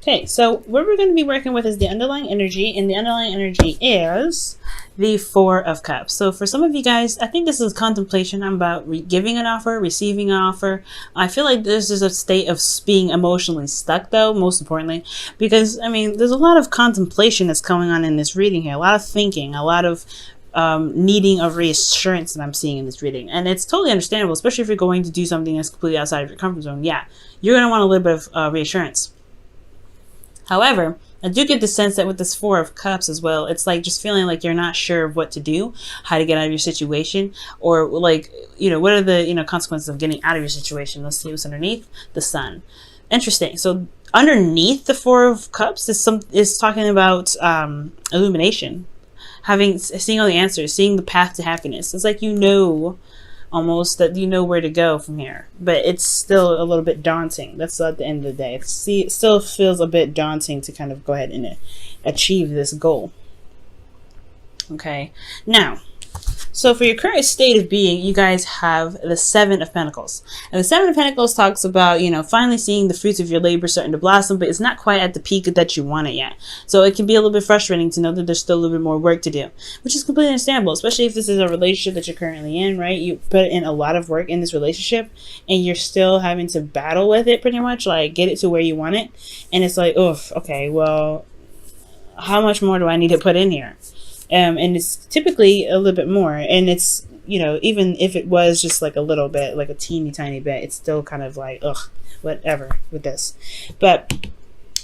Okay, so what we're going to be working with is the underlying energy, and the underlying energy is the Four of Cups. So for some of you guys, I think this is contemplation. I'm about giving an offer, receiving an offer. I feel like this is a state of being emotionally stuck, though, most importantly, because, I mean, there's a lot of contemplation that's going on in this reading here, a lot of thinking, a lot of needing of reassurance that I'm seeing in this reading. And it's totally understandable, especially if you're going to do something that's completely outside of your comfort zone. Yeah, you're going to want a little bit of reassurance. However, I do get the sense that with this Four of Cups as well, it's like just feeling like you're not sure of what to do, how to get out of your situation, or like, what are the, consequences of getting out of your situation. Let's see what's underneath. The Sun. Interesting. So underneath the Four of Cups is talking about illumination, seeing all the answers, seeing the path to happiness. It's like almost that you know where to go from here, but it's still a little bit daunting. That's at the end of the day. It still feels a bit daunting to kind of go ahead and achieve this goal. Okay, now, so for your current state of being, you guys have the Seven of Pentacles. And the Seven of Pentacles talks about, finally seeing the fruits of your labor starting to blossom, but it's not quite at the peak that you want it yet. So it can be a little bit frustrating to know that there's still a little bit more work to do, which is completely understandable, especially if this is a relationship that you're currently in, right? You put in a lot of work in this relationship and you're still having to battle with it pretty much, like get it to where you want it. And it's like, oof, okay, well, how much more do I need to put in here? And it's typically a little bit more, and it's, even if it was just like a little bit, like a teeny tiny bit, it's still kind of like, ugh, whatever with this. But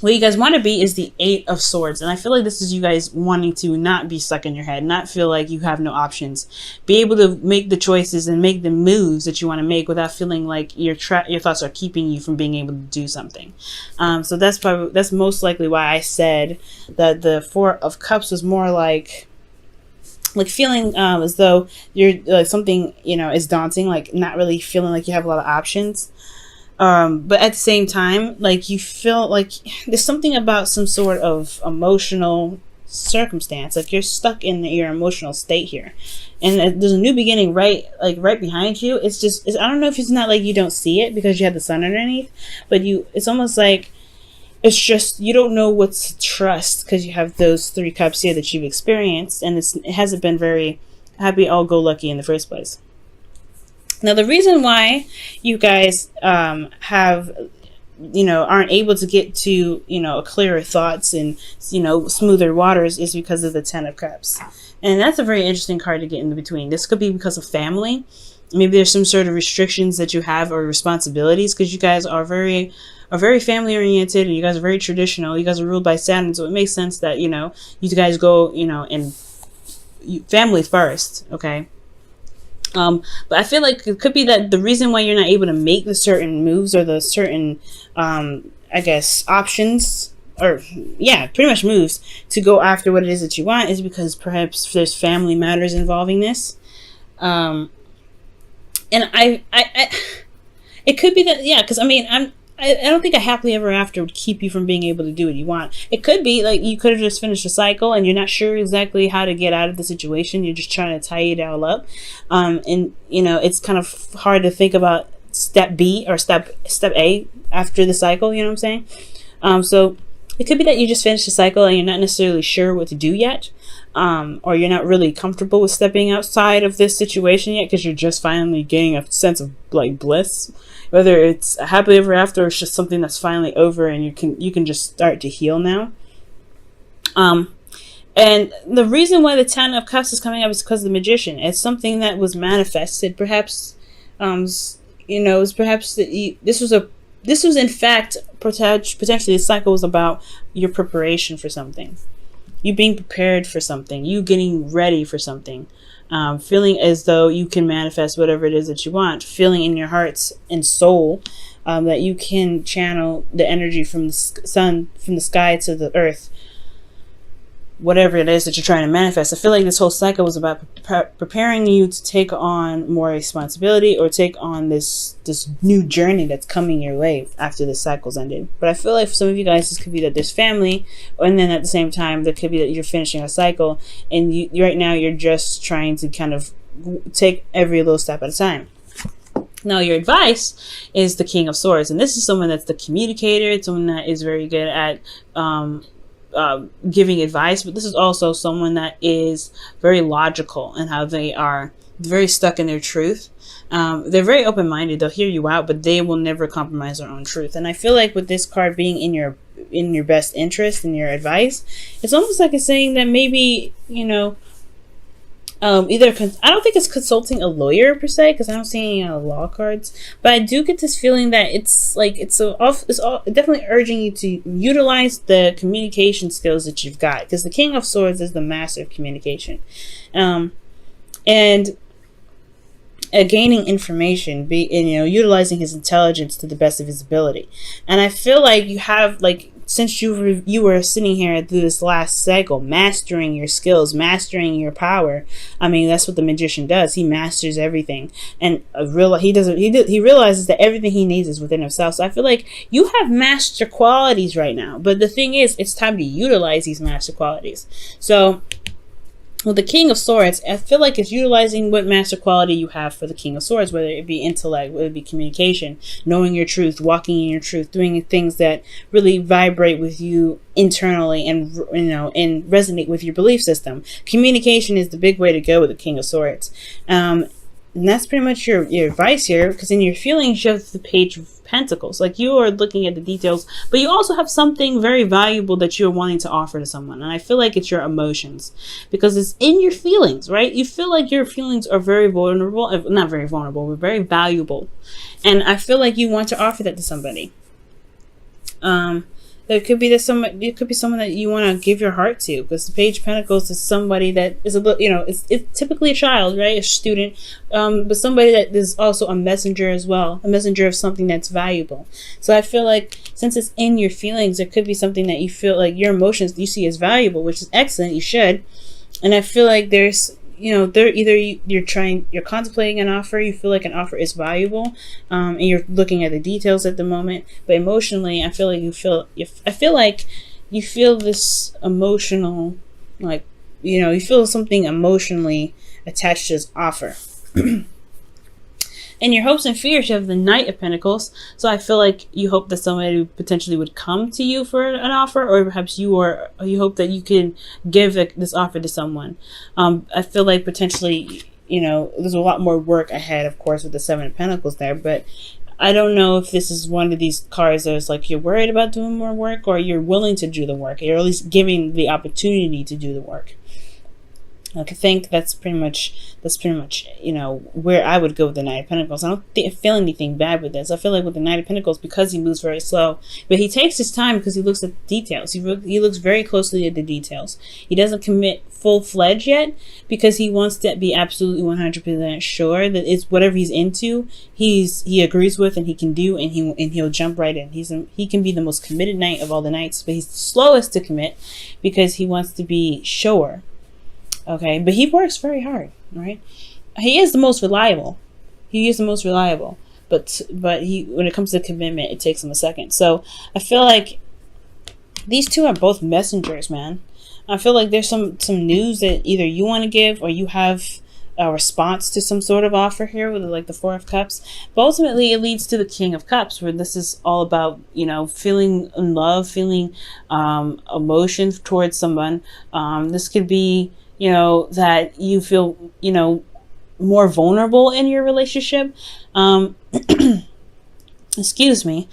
what you guys want to be is the Eight of Swords, and I feel like this is you guys wanting to not be stuck in your head, not feel like you have no options, be able to make the choices and make the moves that you want to make without feeling like your thoughts are keeping you from being able to do something. So that's most likely why I said that the Four of Cups was more like feeling as though you're something is daunting, like not really feeling like you have a lot of options, but at the same time, like you feel like there's something about some sort of emotional circumstance, like you're stuck in your emotional state here, and there's a new beginning right behind you. It's I don't know if it's not like you don't see it because you have the Sun underneath, but it's almost like it's just you don't know what to trust because you have those Three Cups here that you've experienced, and it hasn't been very happy-all-go-lucky in the first place. Now, the reason why you guys aren't able to get to clearer thoughts and smoother waters is because of the Ten of Cups, and that's a very interesting card to get in between. This could be because of family. Maybe there's some sort of restrictions that you have or responsibilities because you guys are very family oriented, and you guys are very traditional. You guys are ruled by Saturn, so it makes sense that you guys go in family first, okay? But I feel like it could be that the reason why you're not able to make the certain moves or the certain I guess options, or yeah, pretty much moves to go after what it is that you want, is because perhaps there's family matters involving this. And I it could be that, yeah, because I mean I don't think a happily ever after would keep you from being able to do what you want. It could be like you could have just finished a cycle and you're not sure exactly how to get out of the situation. You're just trying to tie it all up. And it's kind of hard to think about step B or step A after the cycle, you know what I'm saying? So it could be that you just finished the cycle and you're not necessarily sure what to do yet. Or you're not really comfortable with stepping outside of this situation yet because you're just finally getting a sense of like bliss. Whether it's a happily ever after or it's just something that's finally over and you can just start to heal now. And the reason why the Ten of Cups is coming up is because of the Magician. It's something that was manifested. Perhaps, perhaps this was in fact potentially the cycle was about your preparation for something, you being prepared for something, you getting ready for something. Feeling as though you can manifest whatever it is that you want, feeling in your hearts and soul that you can channel the energy from the sun, from the sky to the earth, whatever it is that you're trying to manifest. I feel like this whole cycle was about preparing you to take on more responsibility or take on this new journey that's coming your way after the cycle's ended. But I feel like for some of you guys, this could be that there's family, and then at the same time, there could be that you're finishing a cycle, and you right now you're just trying to kind of take every little step at a time. Now, your advice is the King of Swords, and this is someone that's the communicator. It's someone that is very good at giving advice, but this is also someone that is very logical in how they are very stuck in their truth. They're very open-minded. They'll hear you out, but they will never compromise their own truth. And I feel like with this card being in your best interest and your advice, it's almost like it's saying that maybe, you know, either I don't think it's consulting a lawyer per se, because I don't see any law cards, but I do get this feeling that it's like it's definitely urging you to utilize the communication skills that you've got, because the King of Swords is the master of communication, and gaining information, utilizing his intelligence to the best of his ability. And I feel like you have, like, since you were sitting here through this last cycle, mastering your skills, mastering your power. I mean, that's what the magician does. He masters everything, and he realizes that everything he needs is within himself. So I feel like you have master qualities right now, but the thing is, it's time to utilize these master qualities. So with the King of Swords, I feel like it's utilizing what master quality you have for the King of Swords, whether it be intellect, whether it be communication, knowing your truth, walking in your truth, doing things that really vibrate with you internally and, and resonate with your belief system. Communication is the big way to go with the King of Swords. And that's pretty much your advice here, because in your feelings, you have the Page of Pentacles. Like, you are looking at the details, but you also have something very valuable that you're wanting to offer to someone. And I feel like it's your emotions, because it's in your feelings, right? You feel like your feelings are very vulnerable, not very vulnerable, but very valuable. And I feel like you want to offer that to somebody. It could be someone that you want to give your heart to, because the Page of Pentacles is somebody that is a little, it's typically a child, right? A student, but somebody that is also a messenger as well, a messenger of something that's valuable. So I feel like since it's in your feelings, there could be something that you feel like your emotions you see as valuable, which is excellent. You should. And I feel like there's, you're contemplating an offer, you feel like an offer is valuable, and you're looking at the details at the moment, but emotionally, I feel like you feel this emotional, like, you feel something emotionally attached to this offer. In your hopes and fears, you have the Knight of Pentacles. So I feel like you hope that somebody potentially would come to you for an offer, or perhaps you hope that you can give this offer to someone. I feel like potentially, there's a lot more work ahead, of course, with the Seven of Pentacles there, but I don't know if this is one of these cards that's like you're worried about doing more work, or you're willing to do the work, or at least giving the opportunity to do the work. I think that's pretty much, where I would go with the Knight of Pentacles. I don't feel anything bad with this. I feel like with the Knight of Pentacles, because he moves very slow, but he takes his time because he looks at the details. He looks very closely at the details. He doesn't commit full-fledged yet, because he wants to be absolutely 100% sure that it's whatever he's into, he agrees with, and he can do, and he'll jump right in. He can be the most committed knight of all the knights, but he's the slowest to commit because he wants to be sure. Okay, but he works very hard, right? He is the most reliable. But when it comes to commitment, it takes him a second. So I feel like these two are both messengers, man. I feel like there's some news that either you want to give, or you have a response to some sort of offer here with like the Four of Cups. But ultimately, it leads to the King of Cups, where this is all about, feeling in love, feeling emotion towards someone. This could be, that you feel, more vulnerable in your relationship. Excuse me.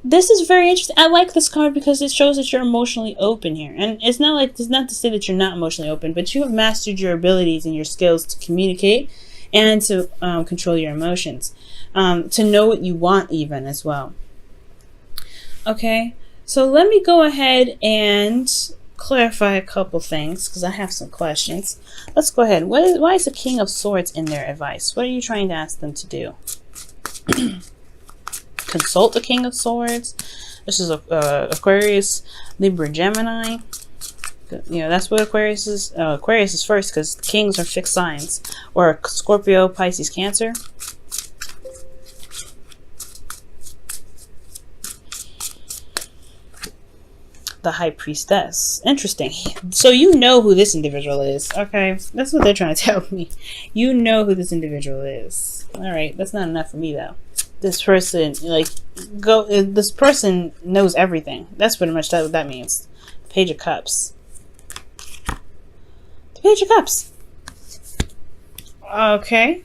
This is very interesting. I like this card because it shows that you're emotionally open here. And it's not to say that you're not emotionally open, but you have mastered your abilities and your skills to communicate and to control your emotions. To know what you want even as well. Okay, so let me go ahead and clarify a couple things, because I have some questions. Let's go ahead. Why is the King of Swords in their advice? What are you trying to ask them to do? Consult the King of Swords. This is Aquarius, Libra, Gemini. That's what Aquarius is. Aquarius is first, because kings are fixed signs. Or Scorpio, Pisces, Cancer. The High Priestess. Interesting. So you know who this individual is. Okay, that's what they're trying to tell me. You know who this individual is. All right, that's not enough for me though. This person, like, this person knows everything. That's pretty much what that means. Page of Cups. The Page of Cups. Okay.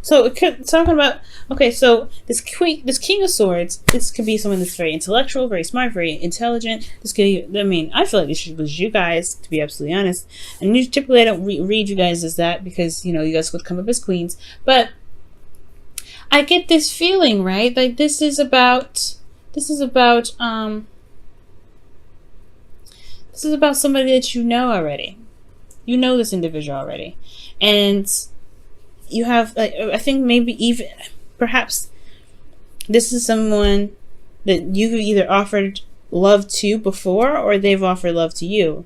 So it could talking about, okay, so this King of Swords, this could be someone that's very intellectual, very smart, very intelligent. This could, I mean, I feel like this was you guys, to be absolutely honest. And typically I don't read you guys as that because, you know, you guys would come up as queens. But I get this feeling, right? Like this is about somebody that you know already. You know this individual already. And you have, I think maybe even, perhaps this is someone that you've either offered love to before or they've offered love to you.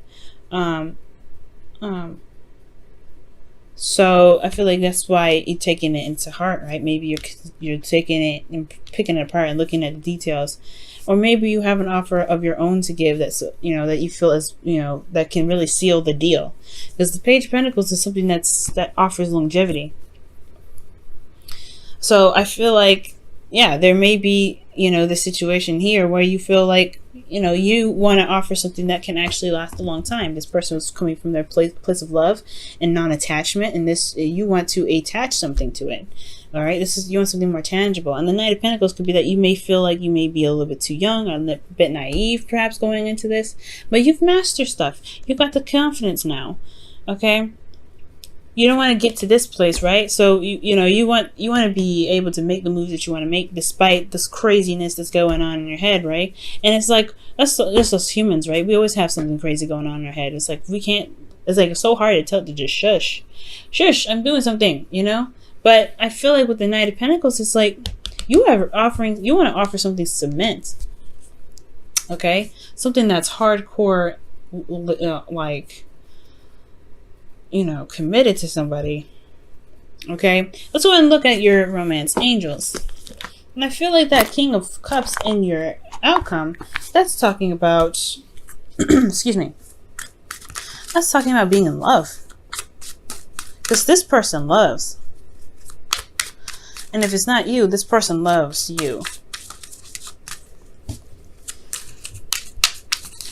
So I feel like that's why you're taking it into heart, right? Maybe you're taking it and picking it apart and looking at the details. Or maybe you have an offer of your own to give that's, you know, that you feel is, you know, that can really seal the deal. Because the Page of Pentacles is something that offers longevity. So I feel like, yeah, there may be, you know, the situation here where you feel like, you know, you want to offer something that can actually last a long time. This person was coming from their place of love and non-attachment, and this, you want to attach something to it. All right, you want something more tangible. And the Knight of Pentacles could be that you may feel like you may be a little bit too young or a bit naive, perhaps, going into this, but you've mastered stuff. You've got the confidence now. Okay. You don't want to get to this place, right? So you know you want to be able to make the moves that you want to make despite this craziness that's going on in your head, right? And it's like that's us humans, right? We always have something crazy going on in our head. It's like we can't. It's like it's so hard to tell to just shush. I'm doing something, you know. But I feel like with the Knight of Pentacles, it's like you want to offer something cement, okay? Something that's hardcore, like, you know, committed to somebody. Okay, let's go ahead and look at your romance angels. And I feel like that King of Cups in your outcome, that's talking about excuse me, that's talking about being in love, because this person loves, and if it's not you, this person loves you.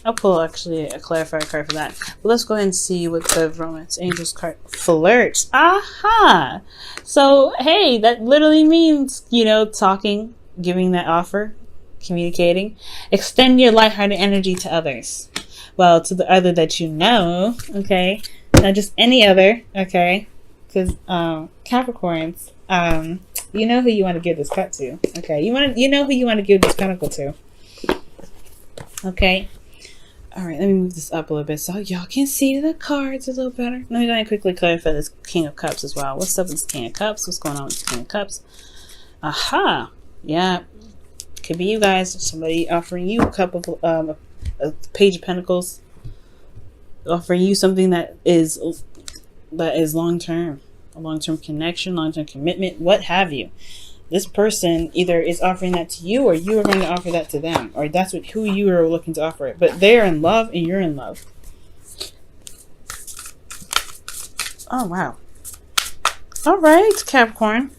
I'll pull actually a clarifier card for that. But let's go ahead and see what the Romance Angels card flirts. Aha! So, hey, that literally means, you know, talking, giving that offer, communicating. Extend your lighthearted energy to others. Well, to the other that you know, okay? Not just any other, okay? Because Capricorns, you know who you want to give this cut to, okay? You know who you want to give this pentacle to, okay? All right, let me move this up a little bit so y'all can see the cards a little better. Let me go and quickly clarify this King of Cups as well. What's up with this King of Cups? What's going on with this King of Cups? Aha! Yeah, could be you guys. Somebody offering you a cup of a Page of Pentacles, offering you something that is long term, a long term connection, long term commitment, what have you. This person either is offering that to you, or you are going to offer that to them, or that's who you are looking to offer it. But they're in love and you're in love. Oh, wow. All right, Capricorn.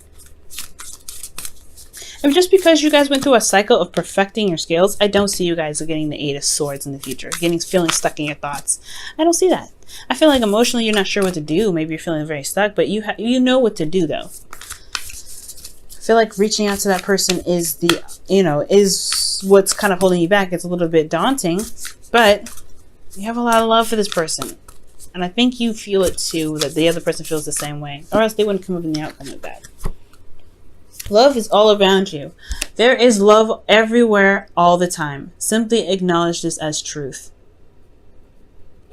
And just because you guys went through a cycle of perfecting your skills, I don't see you guys getting the 8 of Swords in the future, feeling stuck in your thoughts. I don't see that. I feel like emotionally you're not sure what to do. Maybe you're feeling very stuck, but you know what to do, though. I feel like reaching out to that person is is what's kind of holding you back. It's a little bit daunting, but you have a lot of love for this person. And I think you feel it too, that the other person feels the same way, or else they wouldn't come up in the outcome like that. Love is all around you. There is love everywhere all the time. Simply acknowledge this as truth.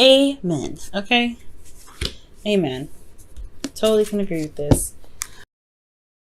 Amen. Okay? Amen. Totally can agree with this.